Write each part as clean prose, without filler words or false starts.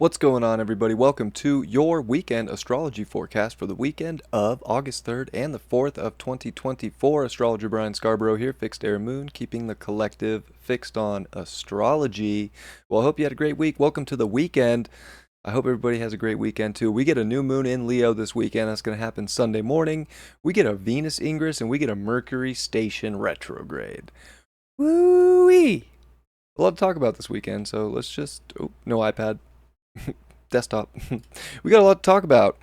What's going on, everybody? Welcome to your weekend astrology forecast for the weekend of August 3rd and the 4th of 2024. Astrologer Brian Scarborough here, Fixed Air Moon, keeping the collective fixed on astrology. Well, I hope you had a great week. Welcome to the weekend. I hope everybody has a great weekend too. We get a new moon in Leo this weekend. That's going to happen Sunday morning. We get a Venus ingress and we get a Mercury station retrograde. Woo-wee! A lot to talk about this weekend, so let's just... Oh, no iPad. Desktop. We got a lot to talk about.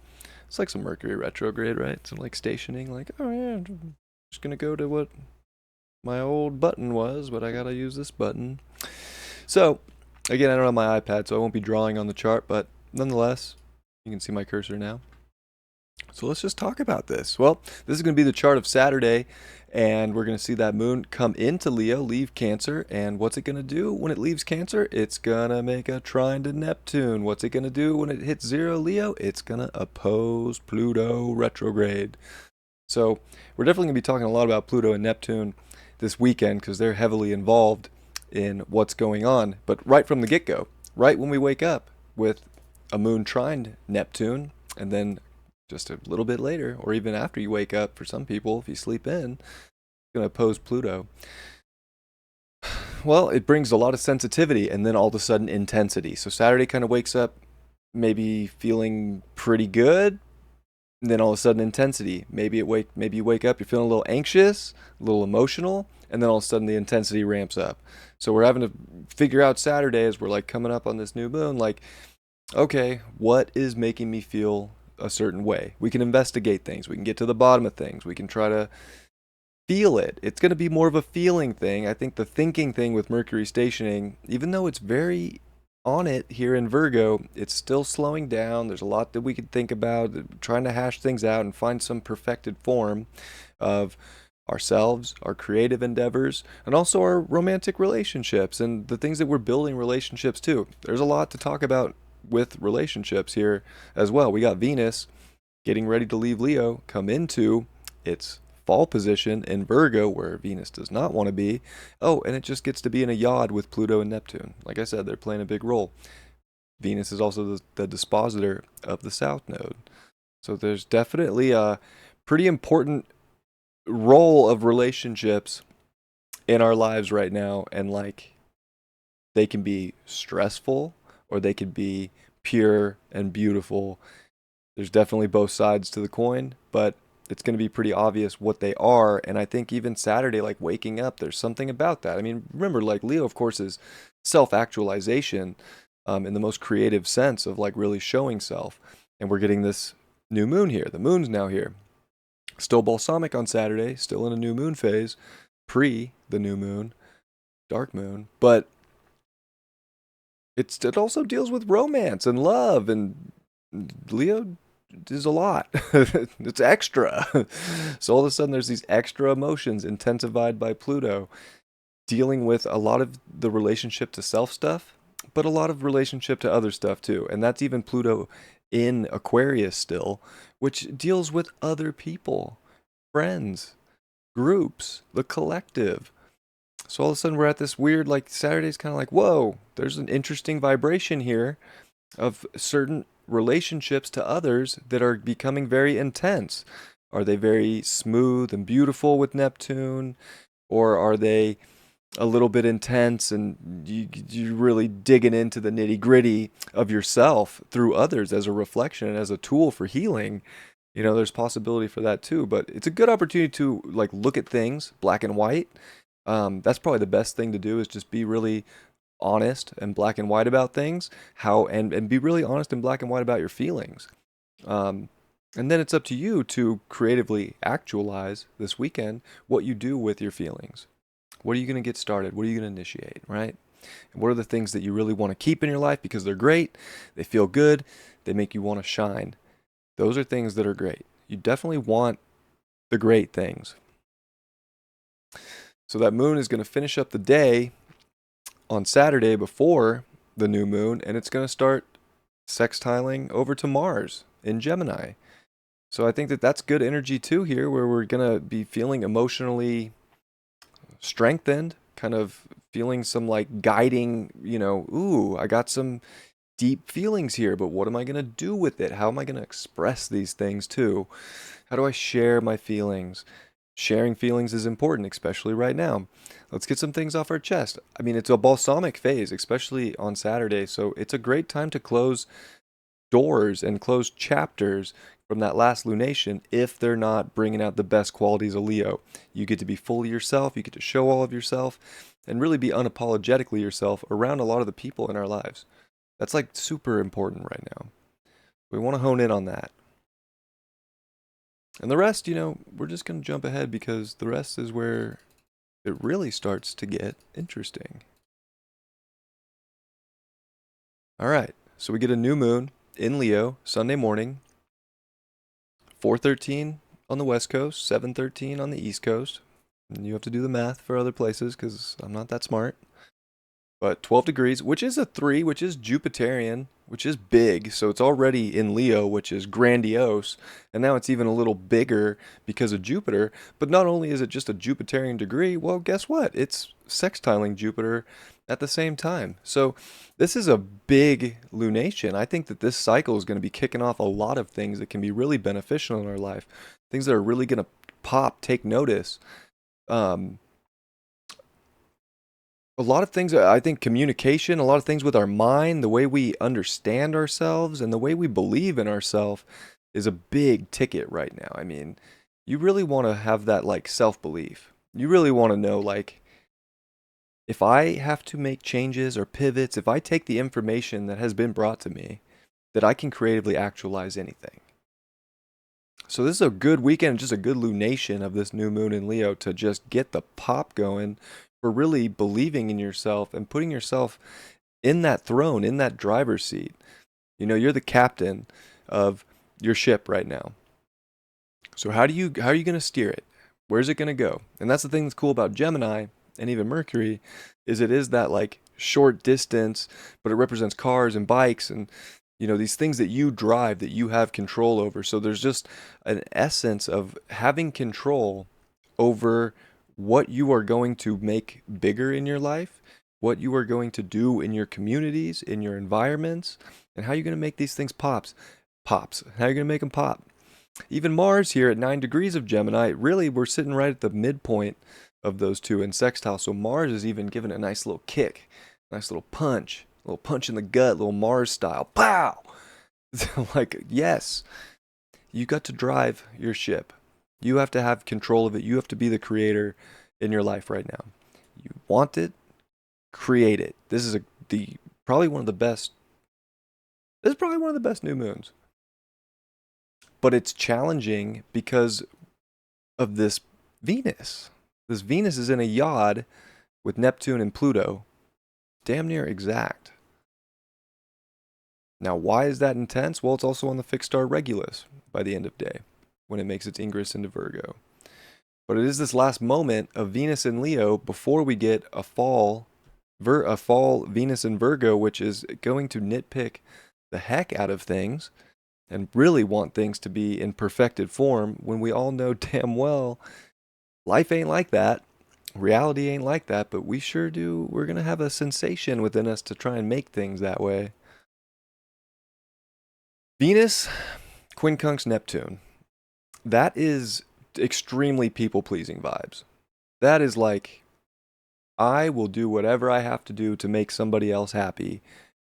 It's like some Mercury retrograde, right? Some like stationing, like, oh yeah, I'm just gonna go to what my old button was, but I gotta use this button. So, again, I don't have my iPad, so I won't be drawing on the chart, but nonetheless, you can see my cursor now. So let's just talk about this. Well, this is going to be the chart of Saturday, and we're going to see that moon come into Leo, leave Cancer, and what's it going to do when it leaves Cancer? It's going to make a trine to Neptune. What's it going to do when it hits 0 Leo? It's going to oppose Pluto retrograde. So we're definitely going to be talking a lot about Pluto and Neptune this weekend because they're heavily involved in what's going on. But right from the get-go, right when we wake up with a moon trine Neptune, and then just a little bit later, or even after you wake up, for some people, if you sleep in, it's going to oppose Pluto. Well, it brings a lot of sensitivity and then all of a sudden intensity. So Saturday kind of wakes up maybe feeling pretty good, and then all of a sudden intensity. Maybe you wake up, you're feeling a little anxious, a little emotional, and then all of a sudden the intensity ramps up. So we're having to figure out Saturday as we're like coming up on this new moon, like, okay, what is making me feel a certain way? We can investigate things. We can get to the bottom of things. We can try to feel it. It's going to be more of a feeling thing. I think the thinking thing with Mercury stationing, even though it's very on it here in Virgo, it's still slowing down. There's a lot that we could think about, trying to hash things out and find some perfected form of ourselves, our creative endeavors, and also our romantic relationships and the things that we're building relationships to. There's a lot to talk about with relationships here as well. We got Venus getting ready to leave Leo, come into its fall position in Virgo, where Venus does not want to be. Oh, and it just gets to be in a yod with Pluto and Neptune. Like I said, they're playing a big role. Venus is also the dispositor of the South Node. So there's definitely a pretty important role of relationships in our lives right now, and like they can be stressful or they could be pure and beautiful. There's definitely both sides to the coin, but it's going to be pretty obvious what they are. And I think even Saturday, like waking up, there's something about that. I mean, remember, like Leo, of course, is self-actualization in the most creative sense of like really showing self. And we're getting this new moon here. The moon's now here. Still balsamic on Saturday, still in a new moon phase, pre the new moon, dark moon, but it also deals with romance and love, and Leo is a lot. It's extra. So all of a sudden there's these extra emotions intensified by Pluto, dealing with a lot of the relationship to self stuff, but a lot of relationship to other stuff too. And that's even Pluto in Aquarius still, which deals with other people, friends, groups, the collective. So all of a sudden we're at this weird, like Saturday's kind of like, whoa, there's an interesting vibration here of certain relationships to others that are becoming very intense. Are they very smooth and beautiful with Neptune? Or are they a little bit intense and you're really digging into the nitty gritty of yourself through others as a reflection and as a tool for healing? You know, there's possibility for that too, but it's a good opportunity to like look at things black and white. That's probably the best thing to do, is just be really honest and black and white about things, and be really honest and black and white about your feelings. Um, and then it's up to you to creatively actualize this weekend what you do with your feelings. What are you going to get started? What are you going to initiate, right? And what are the things that you really want to keep in your life because they're great, they feel good, they make you want to shine? Those are things that are great. You definitely want the great things. So that moon is going to finish up the day on Saturday before the new moon, and it's going to start sextiling over to Mars in Gemini. So I think that that's good energy too here, where we're going to be feeling emotionally strengthened, kind of feeling some like guiding, ooh, I got some deep feelings here, but what am I going to do with it? How am I going to express these things too? How do I share my feelings? Sharing feelings is important, especially right now. Let's get some things off our chest. I mean, it's a balsamic phase, especially on Saturday, so it's a great time to close doors and close chapters from that last lunation if they're not bringing out the best qualities of Leo. You get to be fully yourself, you get to show all of yourself, and really be unapologetically yourself around a lot of the people in our lives. That's like super important right now. We want to hone in on that. And the rest, we're just going to jump ahead because the rest is where it really starts to get interesting. All right, so we get a new moon in Leo Sunday morning, 4:13 on the West Coast, 7:13 on the East Coast. And you have to do the math for other places because I'm not that smart. But 12 degrees, which is a 3, which is Jupiterian, which is big. So it's already in Leo, which is grandiose. And now it's even a little bigger because of Jupiter. But not only is it just a Jupiterian degree, well, guess what? It's sextiling Jupiter at the same time. So this is a big lunation. I think that this cycle is going to be kicking off a lot of things that can be really beneficial in our life. Things that are really going to pop, take notice. A lot of things, I think communication, a lot of things with our mind, the way we understand ourselves and the way we believe in ourselves is a big ticket right now. I mean, you really want to have that like self-belief. You really want to know like if I have to make changes or pivots, if I take the information that has been brought to me, that I can creatively actualize anything. So this is a good weekend, just a good lunation of this new moon in Leo to just get the pop going for really believing in yourself and putting yourself in that throne, in that driver's seat. You're the captain of your ship right now. So how are you going to steer it? Where's it going to go? And that's the thing that's cool about Gemini and even Mercury is it is that like short distance, but it represents cars and bikes and these things that you drive that you have control over. So there's just an essence of having control over what you are going to make bigger in your life, what you are going to do in your communities, in your environments, and how you're going to make these things pops. How you're going to make them pop. Even Mars here at 9 degrees of Gemini, really we're sitting right at the midpoint of those two in sextile. So Mars is even giving a nice little kick, nice little punch in the gut, little Mars style. Pow! Like, yes, you got to drive your ship. You have to have control of it. You have to be the creator in your life right now. You want it, create it. This is probably one of the best. This is probably one of the best new moons. But it's challenging because of this Venus. This Venus is in a yod with Neptune and Pluto, damn near exact. Now, why is that intense? Well, it's also on the fixed star Regulus by the end of day when it makes its ingress into Virgo. But it is this last moment of Venus in Leo before we get a fall Venus in Virgo, which is going to nitpick the heck out of things and really want things to be in perfected form when we all know damn well life ain't like that. Reality ain't like that, but we sure do. We're going to have a sensation within us to try and make things that way. Venus, quincunx Neptune. That is extremely people-pleasing vibes. That is like, I will do whatever I have to do to make somebody else happy,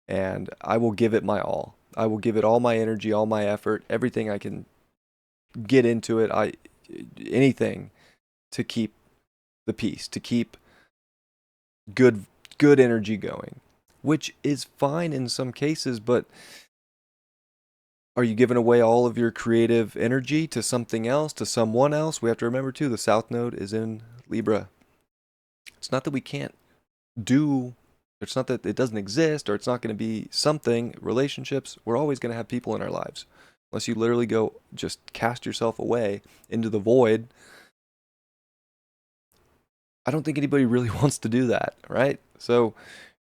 and I will give it my all. I will give it all my energy, all my effort, everything I can get into it. Anything to keep the peace, to keep good energy going, which is fine in some cases, but are you giving away all of your creative energy to something else, to someone else? We have to remember too, the South Node is in Libra. It's not that we can't do, it's not that it doesn't exist or it's not going to be something. Relationships, we're always going to have people in our lives. Unless you literally go just cast yourself away into the void. I don't think anybody really wants to do that, right? So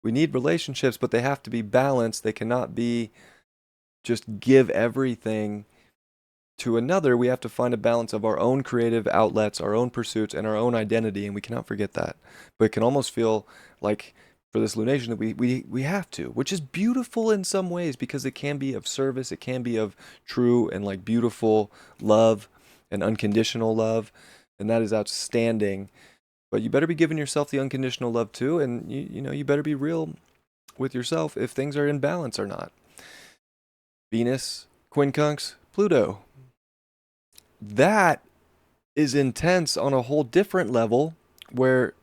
we need relationships, but they have to be balanced. They cannot be just give everything to another. We have to find a balance of our own creative outlets, our own pursuits, and our own identity, and we cannot forget that. But it can almost feel like for this lunation that we have to, which is beautiful in some ways because it can be of service, it can be of true and like beautiful love and unconditional love, and that is outstanding. But you better be giving yourself the unconditional love too, and you better be real with yourself if things are in balance or not. Venus, quincunx, Pluto. That is intense on a whole different level where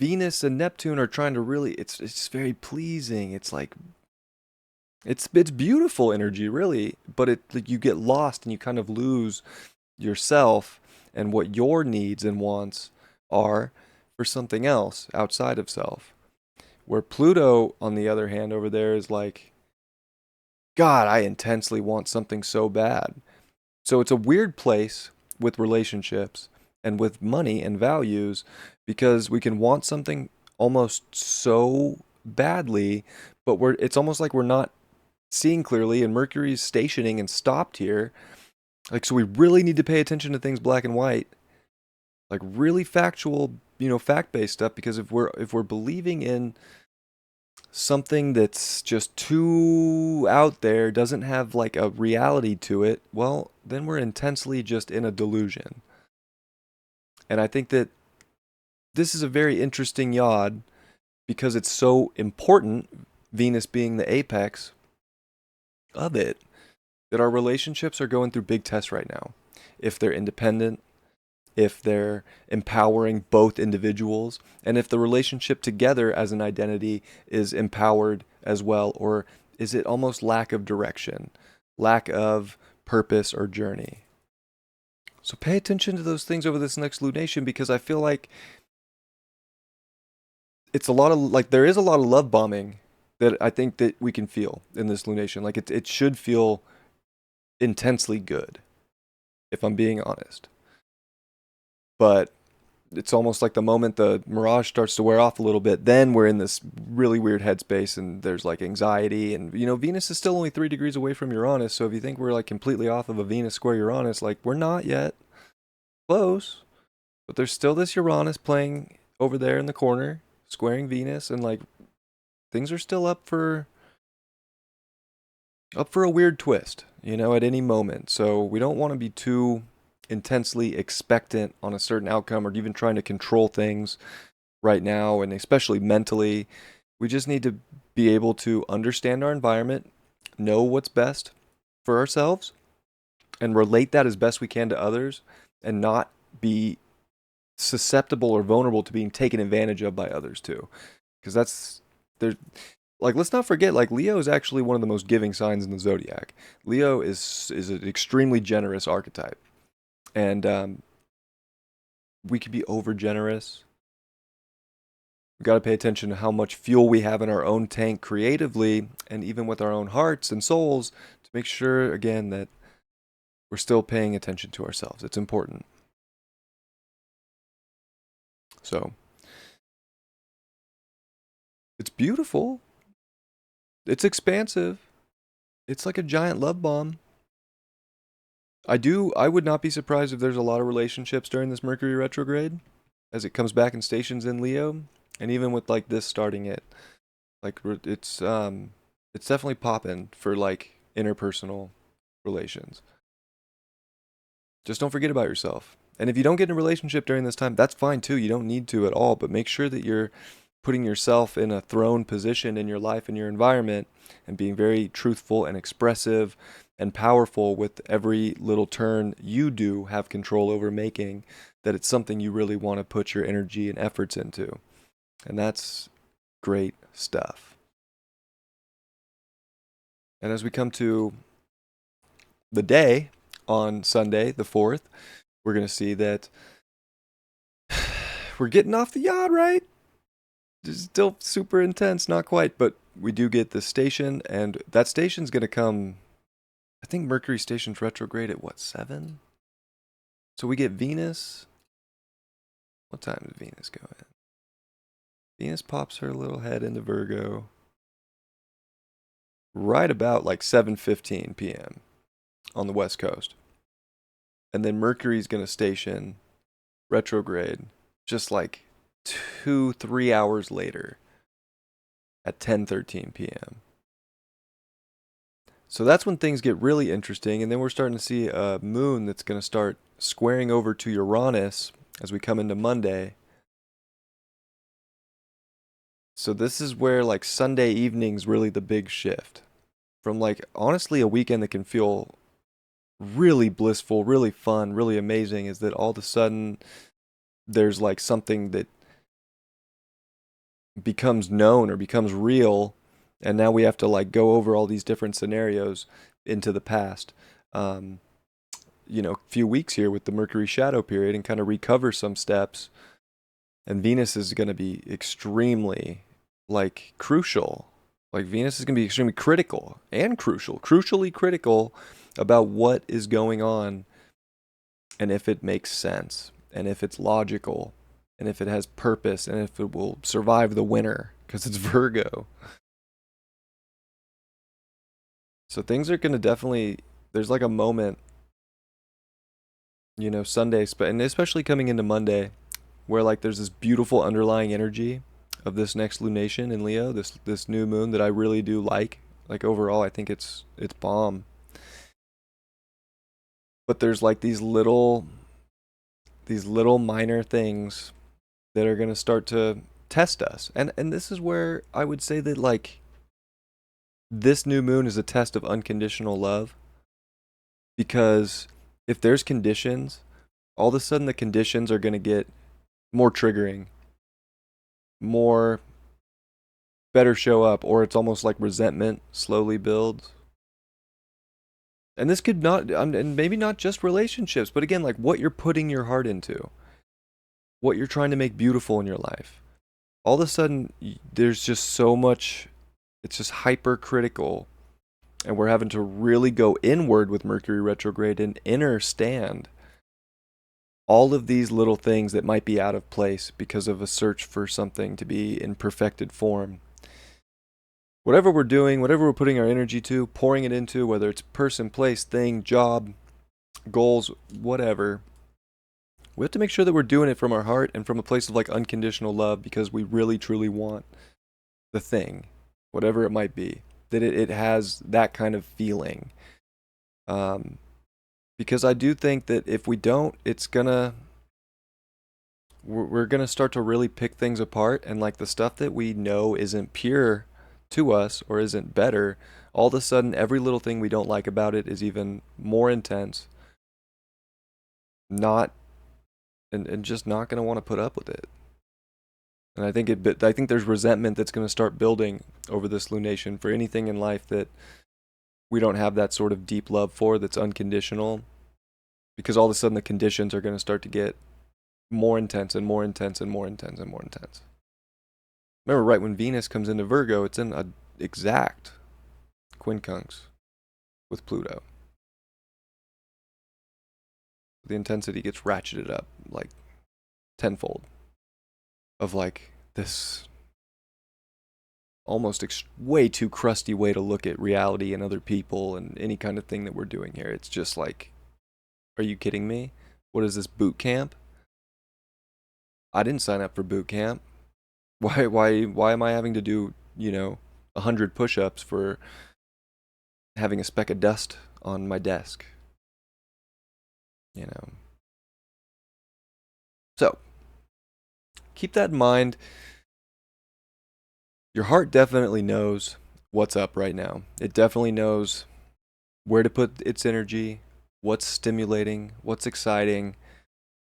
Venus and Neptune are trying to really it's very pleasing. It's like it's beautiful energy really, but it like, you get lost and you kind of lose yourself and what your needs and wants are for something else outside of self. Where Pluto on the other hand over there is like God, I intensely want something so bad. So it's a weird place with relationships and with money and values because we can want something almost so badly, but it's almost like we're not seeing clearly and Mercury's stationing and stopped here. Like so we really need to pay attention to things black and white. Like really factual, fact-based stuff because if we're believing in something that's just too out there, doesn't have like a reality to it, well, then we're intensely just in a delusion. And I think that this is a very interesting yod because it's so important, Venus being the apex of it, that our relationships are going through big tests right now. If they're independent, if they're empowering both individuals, and if the relationship together as an identity is empowered as well, or is it almost lack of direction, lack of purpose or journey? So pay attention to those things over this next lunation because I feel like it's a lot of like there is a lot of love bombing that I think that we can feel in this lunation. Like it should feel intensely good, if I'm being honest. But it's almost like the moment the mirage starts to wear off a little bit, then we're in this really weird headspace and there's like anxiety. And, Venus is still only 3 degrees away from Uranus. So if you think we're like completely off of a Venus square Uranus, like we're not yet. Close. But there's still this Uranus playing over there in the corner, squaring Venus. And like things are still up for a weird twist, at any moment. So we don't want to be too intensely expectant on a certain outcome or even trying to control things right now, and especially mentally. We just need to be able to understand our environment, know what's best for ourselves, and relate that as best we can to others, and not be susceptible or vulnerable to being taken advantage of by others too. Because there's like let's not forget like Leo is actually one of the most giving signs in the zodiac. Leo is an extremely generous archetype, and we could be over generous. We got to pay attention to how much fuel we have in our own tank creatively and even with our own hearts and souls to make sure again that we're still paying attention to ourselves. It's important. So it's beautiful. It's expansive. It's like a giant love bomb. I would not be surprised if there's a lot of relationships during this Mercury retrograde as it comes back and stations in Leo, and even with like this starting it, like it's definitely popping for like interpersonal relations. Just don't forget about yourself. And if you don't get in a relationship during this time, that's fine too. You don't need to at all, but make sure that you're putting yourself in a throne position in your life and your environment and being very truthful and expressive and powerful with every little turn you do have control over making, that it's something you really want to put your energy and efforts into. And that's great stuff. And as we come to the day on Sunday, the 4th, we're going to see that we're getting off the yacht, right? It's still super intense, not quite, but we do get the station, and that station's going to come. I think Mercury station's retrograde at what, 7? So we get Venus. What time does Venus go in? Venus pops her little head into Virgo right about like 7:15 p.m. on the West Coast. And then Mercury's going to station retrograde just like 2-3 hours later at 10:13 p.m. So that's when things get really interesting, and then we're starting to see a moon that's going to start squaring over to Uranus as we come into Monday. So this is where like Sunday evening's really the big shift. From like honestly a weekend that can feel really blissful, really fun, really amazing, is that all of a sudden there's like something that becomes known or becomes real, and now we have to like go over all these different scenarios into the past. Um, few weeks here with the Mercury shadow period and kind of recover some steps. And Venus is going to be extremely like crucial. Like Venus is going to be extremely critical and crucially critical about what is going on and if it makes sense and if it's logical and if it has purpose and if it will survive the winter because it's Virgo. So things are going to definitely, there's like a moment, Sunday, and especially coming into Monday, where like there's this beautiful underlying energy of this next lunation in Leo, this new moon that I really do like. Like overall, I think it's bomb. But there's like these little minor things that are going to start to test us. And this is where I would say that like this new moon is a test of unconditional love, because if there's conditions, all of a sudden the conditions are going to get more triggering, more better show up, or it's almost like resentment slowly builds. And this could not, and maybe not just relationships, but again, like what you're putting your heart into, what you're trying to make beautiful in your life. All of a sudden, there's just so much, it's just hypercritical. And we're having to really go inward with Mercury retrograde and understand all of these little things that might be out of place because of a search for something to be in perfected form. Whatever we're doing, whatever we're putting our energy to, pouring it into, whether it's person, place, thing, job, goals, whatever, we have to make sure that we're doing it from our heart and from a place of like unconditional love, because we really truly want the thing, whatever it might be, that it has that kind of feeling. Um, because I do think that if we don't, we're gonna start to really pick things apart, and like the stuff that we know isn't pure to us or isn't better, all of a sudden every little thing we don't like about it is even more intense, not and just not gonna want to put up with it. And I think there's resentment that's gonna start building over this lunation for anything in life that we don't have that sort of deep love for, that's unconditional, because all of a sudden the conditions are gonna start to get more intense and more intense and more intense and more intense. Remember, right when Venus comes into Virgo, it's in a exact quincunx with Pluto. The intensity gets ratcheted up like tenfold, of like this almost way too crusty way to look at reality and other people and any kind of thing that we're doing here. It's just like, are you kidding me? What is this, boot camp? I didn't sign up for boot camp. Why am I having to do, 100 push-ups for having a speck of dust on my desk? You know. So, keep that in mind. Your heart definitely knows what's up right now. It definitely knows where to put its energy, what's stimulating, what's exciting,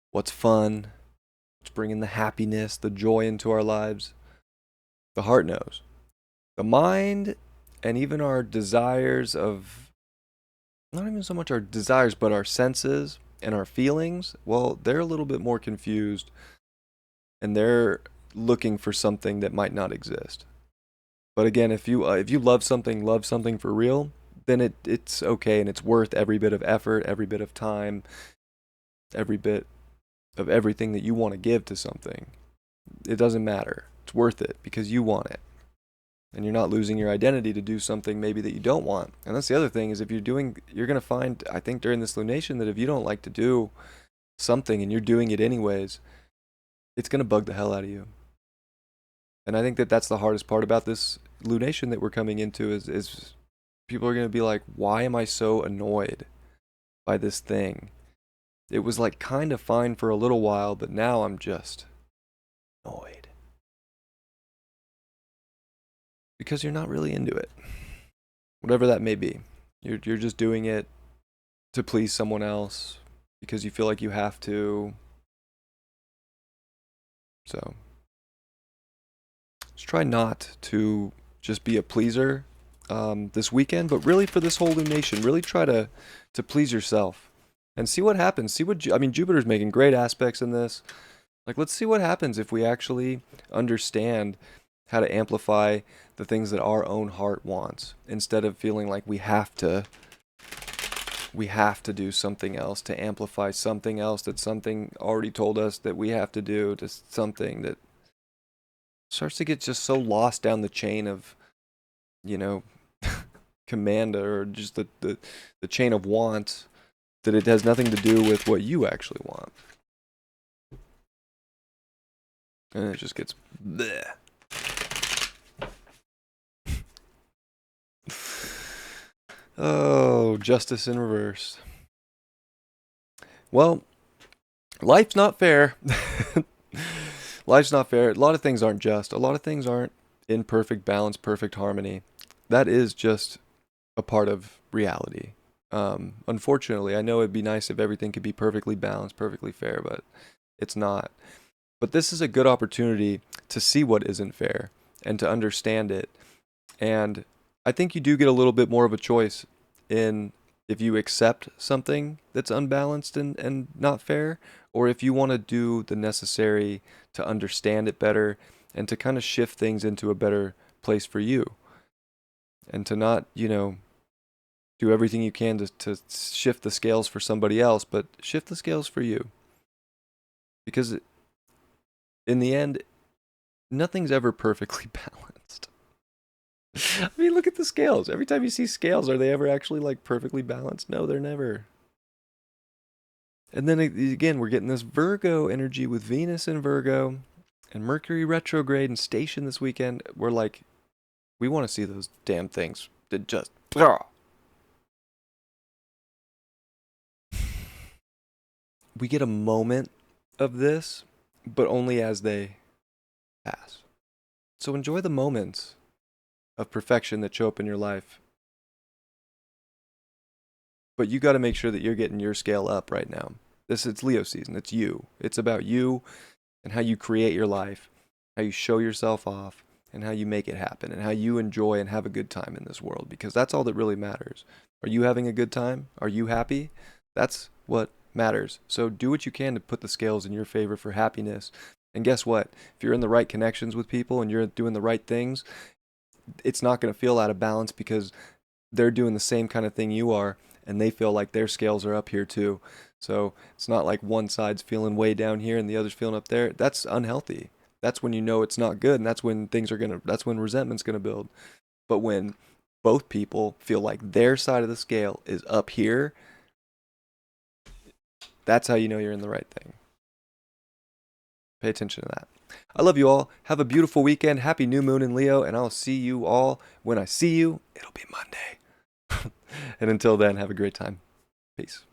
what's fun, what's bringing the happiness, the joy into our lives. The heart knows. The mind and even our desires of, not even so much our desires, but our senses and our feelings, well, they're a little bit more confused, and they're looking for something that might not exist. But again, if you love something for real, then it's okay, and it's worth every bit of effort, every bit of time, every bit of everything that you want to give to something. It doesn't matter. It's worth it because you want it. And you're not losing your identity to do something maybe that you don't want. And that's the other thing, is if you're going to find, I think during this lunation, that if you don't like to do something and you're doing it anyways, it's going to bug the hell out of you. And I think that that's the hardest part about this lunation that we're coming into is people are going to be like, why am I so annoyed by this thing? It was like kind of fine for a little while, but now I'm just annoyed. Because you're not really into it. Whatever that may be. You're just doing it to please someone else because you feel like you have to. So, just try not to just be a pleaser this weekend, but really for this whole lunation, really try to please yourself and see what happens. See what I mean. Jupiter's making great aspects in this. Like, let's see what happens if we actually understand how to amplify the things that our own heart wants instead of feeling like we have to do something else to amplify something else that something already told us that we have to do to something that starts to get just so lost down the chain of, you know, command or just the chain of wants that it has nothing to do with what you actually want. And it just gets bleh. Oh, justice in reverse. Well, life's not fair. Life's not fair. A lot of things aren't just. A lot of things aren't in perfect balance, perfect harmony. That is just a part of reality. Unfortunately, I know it'd be nice if everything could be perfectly balanced, perfectly fair, but it's not. But this is a good opportunity to see what isn't fair and to understand it. And I think you do get a little bit more of a choice in if you accept something that's unbalanced and not fair, or if you want to do the necessary to understand it better and to kind of shift things into a better place for you. And to not, do everything you can to shift the scales for somebody else, but shift the scales for you. Because in the end, nothing's ever perfectly balanced. I mean, look at the scales. Every time you see scales, are they ever actually like perfectly balanced? No, they're never. And then again, we're getting this Virgo energy with Venus in Virgo and Mercury retrograde and station this weekend. We're like, we want to see those damn things that just. We get a moment of this, but only as they pass. So enjoy the moments of perfection that show up in your life. But you got to make sure that you're getting your scale up right now. It's Leo season. It's you. It's about you and how you create your life, how you show yourself off, and how you make it happen, and how you enjoy and have a good time in this world, because that's all that really matters. Are you having a good time? Are you happy? That's what matters. So do what you can to put the scales in your favor for happiness. And guess what? If you're in the right connections with people and you're doing the right things, it's not going to feel out of balance because they're doing the same kind of thing you are, and they feel like their scales are up here too. So it's not like one side's feeling way down here and the other's feeling up there. That's unhealthy. That's when you know it's not good, and that's when that's when resentment's gonna build. But when both people feel like their side of the scale is up here, that's how you know you're in the right thing. Pay attention to that. I love you all. Have a beautiful weekend. Happy new moon in Leo, and I'll see you all when I see you. It'll be Monday. And until then, have a great time. Peace.